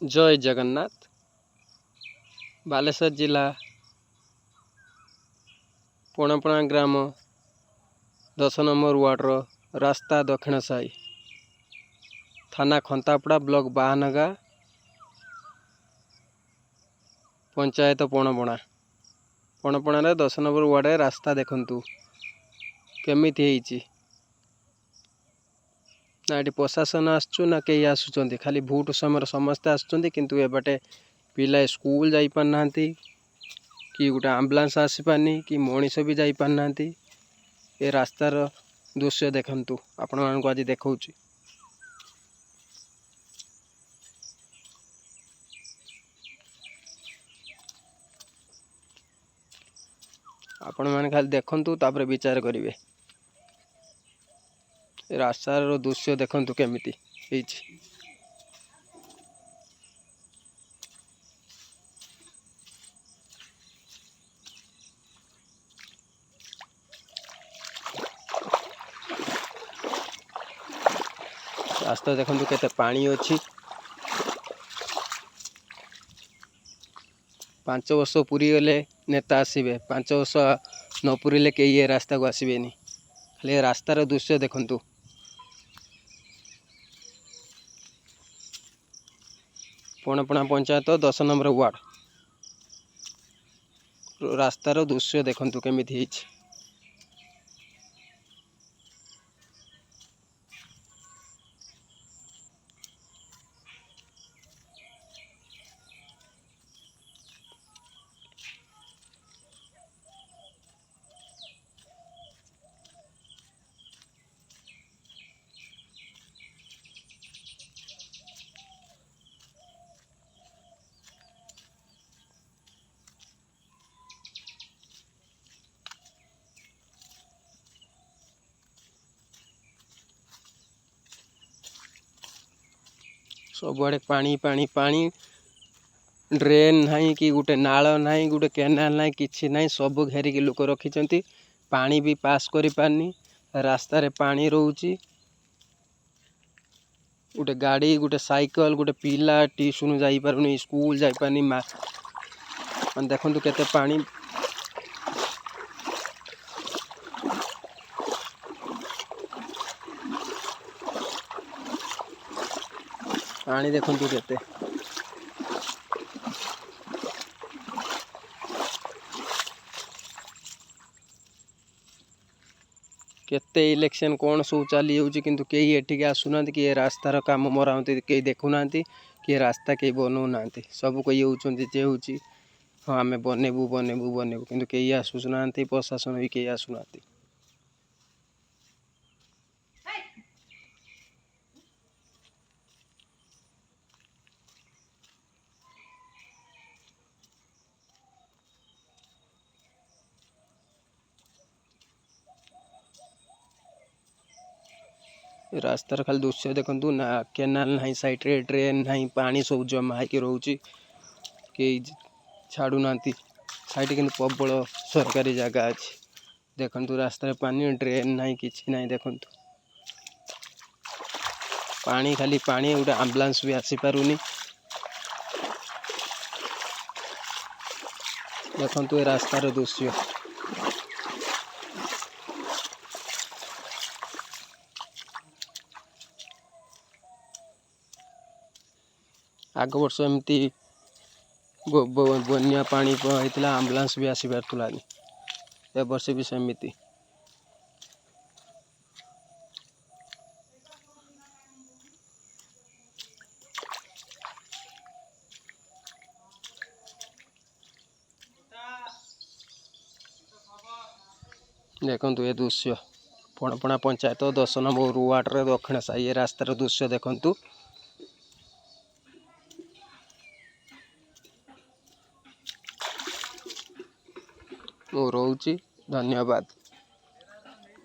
जय जगन्नाथ। बालेश्वर जिला पणपणा ग्राम 10 नंबर वार्डर रास्ता दक्षिण साई थाना Khantapada block Bahanaga panchayat Panpana Panpana 10 number ward रास्ता देखंतु केमिति हेइची ना ये प्रशासन आसचु ना कई आसुचंती खाली भोट समय समस्ते आसुचंती किंतु एबाटे पिला स्कूल जाई पार नांती कि गोटे आम्बुलांस आसी पारनी कि मनीष भी जाई पार नांती। ए रास्तार दृश्य देखंतु आपण मानकु आज देखौची। आपण माने खाली देखंतु तापर विचार करिवे। रास्तार दृश्य देखंतु केमिति हेइची। रास्ता देखंतु केते पानी अछि। 5 वर्ष पूरी गले नेता आसीबे 5 वर्ष न पूरीले के ये रास्ता को आसीबेनी खाली रास्तार दृश्य देखंतु। पणपणा पंचायत 10 नंबर वार्ड रास्तार दृश्य देखंतु केमिति हेइची। सबुआड़े पानी पानी पानी ड्रेन नहीं कि गोटे नाल नहीं गोटे केनाल नहीं किछि नहीं सब घेरिकी लोक रखिछंती पानी भी पास करि पारनी रास्ता रे पानी रहउची गोटे गाड़ी गोटे साइकिल गोटे पिला ट्यूशन जाई पारुनी स्कूल जाई पारनी मन देखंतु केते पानी पानी देखंतु केते केते इलेक्शन कौन सब चली होउची किंतु केही एठिके आसुनांती कि ए रास्तार काम मराउंती केही देखुनांती कि रास्ता केही बनौ नांती सब कही होउचंती जे होउची हां आमे बनेबू बनेबू बनेबू किंतु केही आसुनांती प्रशासन भी केही आसुनांती। रास्तार खाली दृश्य देखंतु ना केनाल नहीं साइड रे ड्रेन नहीं पानी सब जमा होके रहउची केही छाड़ू नांती साइड किंतु प्रबल सरकारी जगह अछि देखंतु रास्ता रे पानी ड्रेन नहीं किछि नहीं देखंतु पानी खाली पानी गोटे आम्बुलांस भी आसी पारुनी देखंतु ए रास्तार दृश्य। आग वर्ष एमती बन्या पानी होइतिला आम्बुलांस भी आसी पारतुलानी ए वर्ष भी सेमिति देखंतु ए दृश्य पणपणा पंचायत 10 नंबर वार्ड रे दक्षिण साई रास्तार दृश्य देखंतु। मो रहउची धन्यवाद।